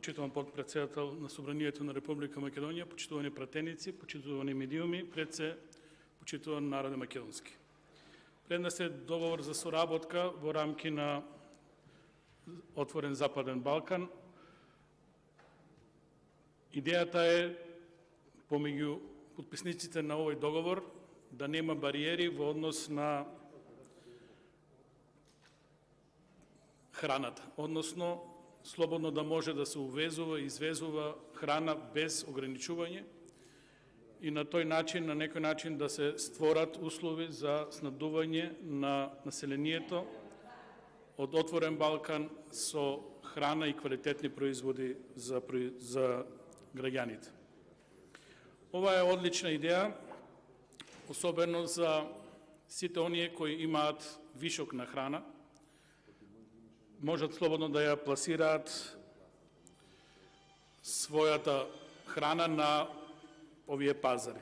почитуван подпредседател на Собранието на Република Македонија, почитувани пратеници, почитувани медиуми, пред се почитуван народе македонски. Пред нас е договор за соработка во рамки на Отворен Западен Балкан. Идејата е помеѓу подписниците на овој договор да нема бариери во однос на храната, односно слободно да може да се увезува и извезува храна без ограничување и на тој начин, на некој начин да се створат услови за снабдување на населението од Отворен Балкан со храна и квалитетни производи за граѓаните. Ова е одлична идеја, особено за сите оние кои имаат вишок на храна, можат слободно да ја пласираат својата храна на овие пазари.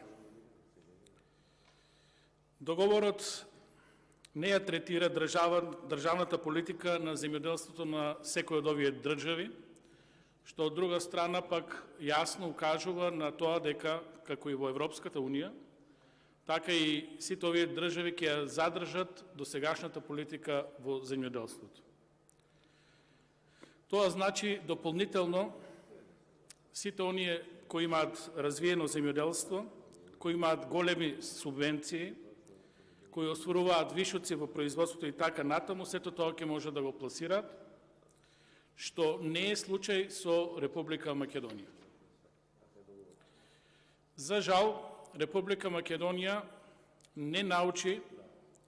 Договорот не ја третира државната политика на земјоделството на секој од овие држави, што од друга страна пак јасно укажува на тоа дека, како и во Европската Унија, така и сите овие држави ќе ја задржат досегашната политика во земјоделството. Тоа значи дополнително сите оние кои имаат развиено земјоделство, кои имаат големи субвенции, кои освојуваат вишоци во производството и така натаму, сето тоа ќе може да го пласираат, што не е случај со Република Македонија. За жал, Република Македонија не научи,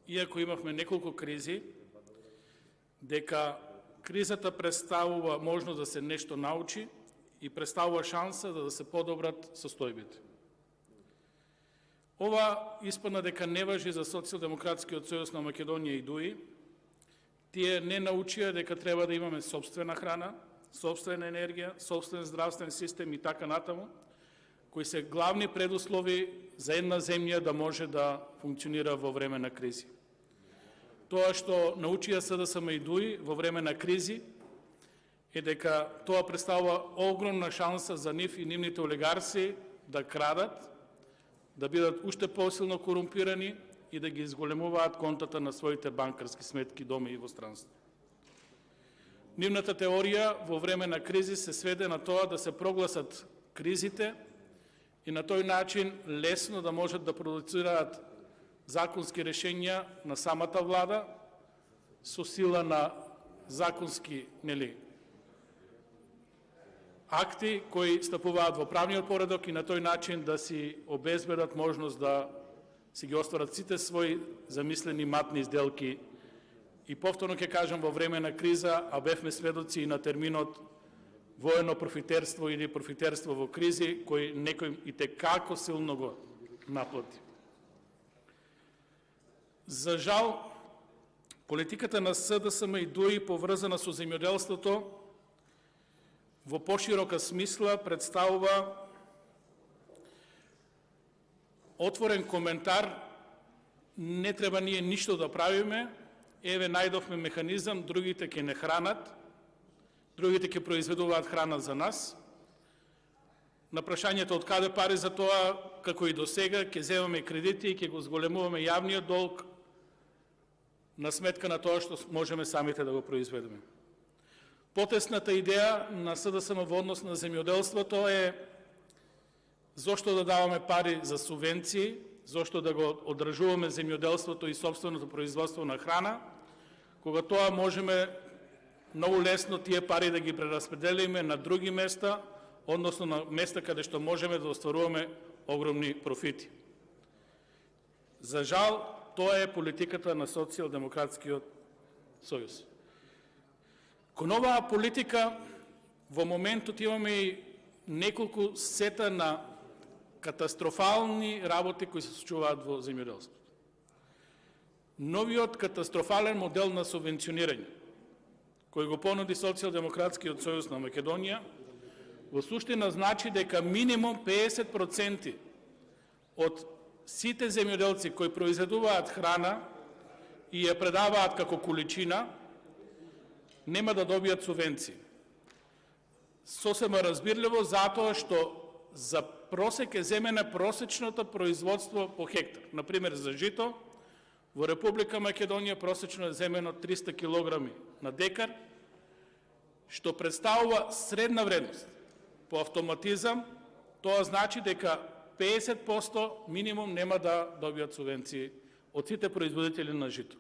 иако имавме неколку кризи, дека кризата представува можност да се нешто научи и представува шанса да се подобрат состојбите. Ова испадна дека не важи за Социјалдемократскиот сојуз на Македонија и ДУИ. Тие не научија дека треба да имаме собствена храна, собствена енергија, собствен здравствен систем и така натаму, кои се главни предуслови за една земја да може да функционира во време на кризи. Тоа што научија СДСМ и ДУИ во време на кризи е дека тоа представува огромна шанса за нив и нивните олигарси да крадат, да бидат уште посилно корумпирани и да ги изголемуваат контата на своите банкарски сметки дома и во странство. Нивната теорија во време на кризи се сведе на тоа да се прогласат кризите и на тој начин лесно да можат да продуцираат законски решенја на самата влада со сила на законски акти кои стапуваат во правниот поредок и на тој начин да си обезбедат можност да си ги остварат сите своји замислени матни изделки. И повторно ќе кажам, во време на криза, а бевме сведоци и на терминот воено профитерство или профитерство во кризи, кој некој и текако силно го наплати. За жал, политиката на СДСМ и ДУИ поврзана со земјоделството во поширока смисла представува отворен коментар, не треба ние ништо да правиме, еве најдовме механизам, другите ќе не хранат, другите ќе произведуваат храна за нас. На прашањето од каде пари за тоа, како и до сега, ќе земаме кредити и ќе го зголемуваме јавниот долг на сметка на тоа што можеме самите да го произведеме. Потесната идеја на СДСМ во однос на земјоделството е зошто да даваме пари за субвенции, зошто да го одржуваме земјоделството и собственото производство на храна, кога тоа можеме многу лесно тие пари да ги прераспределиме на други места, односно на места каде што можеме да остваруваме огромни профити. За жал, тоа е политиката на Социјалдемократскиот сојуз. Кон оваа политика во моментот имаме и неколку сета на катастрофални работи кои се случуваат во земјоделството. Новиот катастрофален модел на субвенционирање, кој го понуди Социјалдемократскиот сојуз на Македонија, во суштина значи дека минимум 50% од сите земјоделци кои произведуваат храна и ја предаваат како количина, нема да добијат субвенции. сосема разбирливо затоа што за просек е земена просечното производство по хектар. Например, за жито во Република Македонија просечно е земено 300 кг на декар, што представува средна вредност. По автоматизам, тоа значи дека 50% минимум нема да добијат субвенции од сите производители на жито.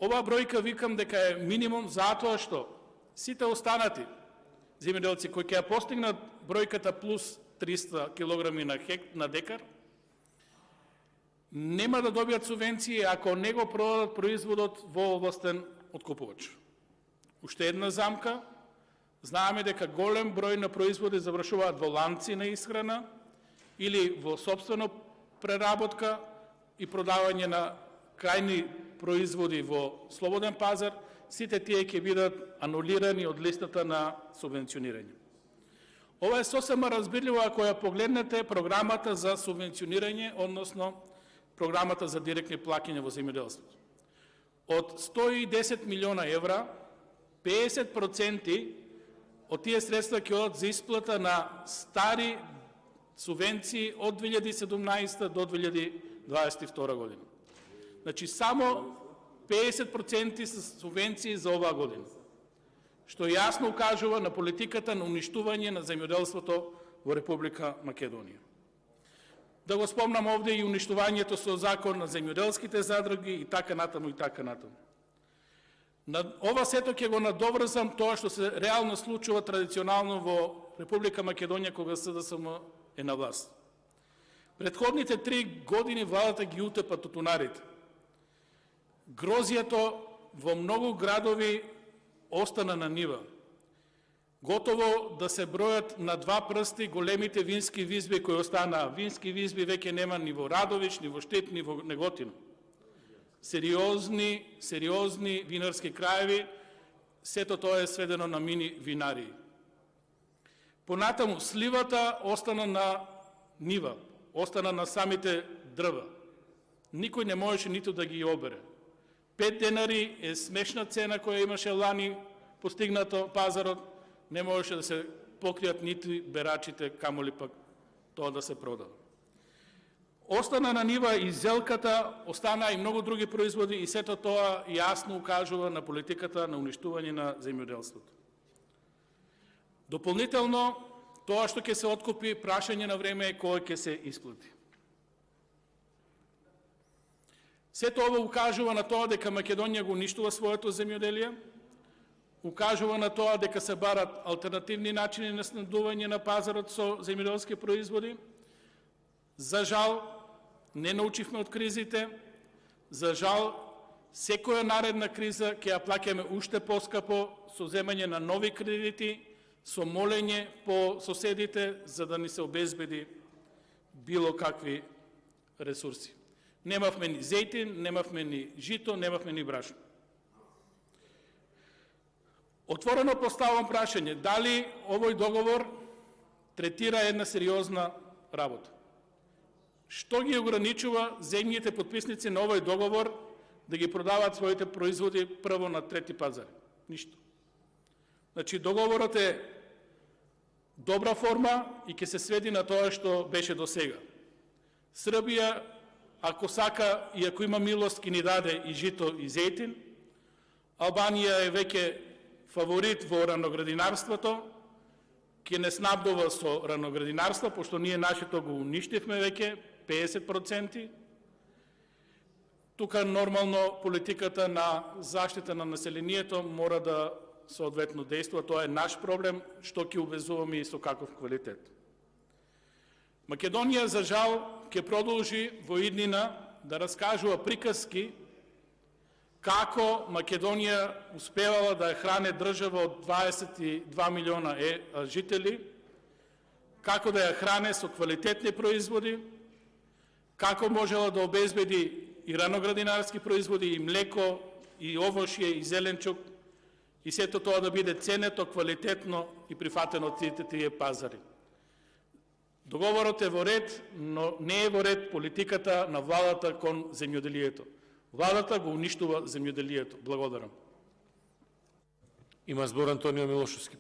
Оваа бројка викам дека е минимум затоа што сите останати земјоделци кои ќе ја постигнат бројката плюс 300 кг на декар, нема да добијат субвенции ако не го продадат производот во овластен откупувач. Уште една замка, знаеме дека голем број на производи завршуваат во ланци на исхрана или во собствено преработка и продавање на крајни производи во слободен пазар, сите тие ќе бидат анулирани од листата на субвенционирање. Ова е сосема разбирливо ако ја погледнете програмата за субвенционирање, односно програмата за директни плаќања во земјоделството. Од 110 милиона евра, 50% од тие средства ќе одат за исплата на стари субвенции од 2017 до 2022 година. Значи, само 50% се субвенции за оваа година, што јасно укажува на политиката на уништување на земјоделството во Република Македонија. Да го спомнам овде и уништувањето со закон на земјоделските задруги и така натаму и така натаму. На ова сето ќе го надоврзам тоа што се реално случува традиционално во Република Македонија кога СДСМ е на власт. Предходните 3 години владата ги утепа тутунарите. Грозијето во многу градови остана на нива. Готово да се бројат на 2 прсти големите вински визби кои останаа. Вински визби веќе нема ни во Радович, ни во Штип, ни во Неготино. Сериозни винарски краеви, сето тоа е сведено на мини винарии. Понатаму, сливата остана на нива, остана на самите дрва. Никој не можеше ниту да ги обере. 5 денари е смешна цена која имаше лани постигнато пазарот, не можеше да се покријат нити берачите, камоли пак тоа да се продава. Остана на нива и зелката, останаа и многу други производи и сето тоа јасно укажува на политиката на уништување на земјоделството. Дополнително, тоа што ќе се откупи, прашање на време е кој ќе се исплати. Сето ова укажува на тоа дека Македонија го уништува своето земјоделие, укажува на тоа дека се барат алтернативни начини на снабдување на пазарот со земјоделски производи. За жал, не научивме од кризите. За жал, секоја наредна криза ќе ја плаќаме уште поскапо со земање на нови кредити, со молење по соседите за да ни се обезбеди било какви ресурси. Немавме ни зејтин, немавме ни жито, немавме ни брашно. Отворено поставам прашање, дали овој договор третира една сериозна работа? Што ги ограничува земјите потписници на овој договор да ги продаваат своите производи прво на трети пазари? Ништо. Значи, договорот е добра форма и ќе се сведи на тоа што беше до сега. Србија, ако сака и ако има милост, ќе ни даде и жито и зејтин. Албанија е веќе фаворит во раноградинарството, ќе не снабдува со раноградинарство, пошто ние нашето го уништивме веќе 50%. Тука нормално политиката на заштита на населението мора да соодветно действува. Тоа е наш проблем, што ќе увезуваме и со каков квалитет. Македонија, за жал, ќе продолжи во иднина да раскажува приказки како Македонија успевала да ја хране држава од 22 милиона жители, како да ја хране со квалитетни производи, како можела да обезбеди и раноградинарски производи, и млеко, и овошје, и зеленчук, и сето тоа да биде ценето, квалитетно и прифатено од сите тие пазари. Договорот е во ред, но не е во ред политиката на владата кон земјоделието. Владата го уништува земјоделието. Благодарам. Има збор Антонио Милошевски.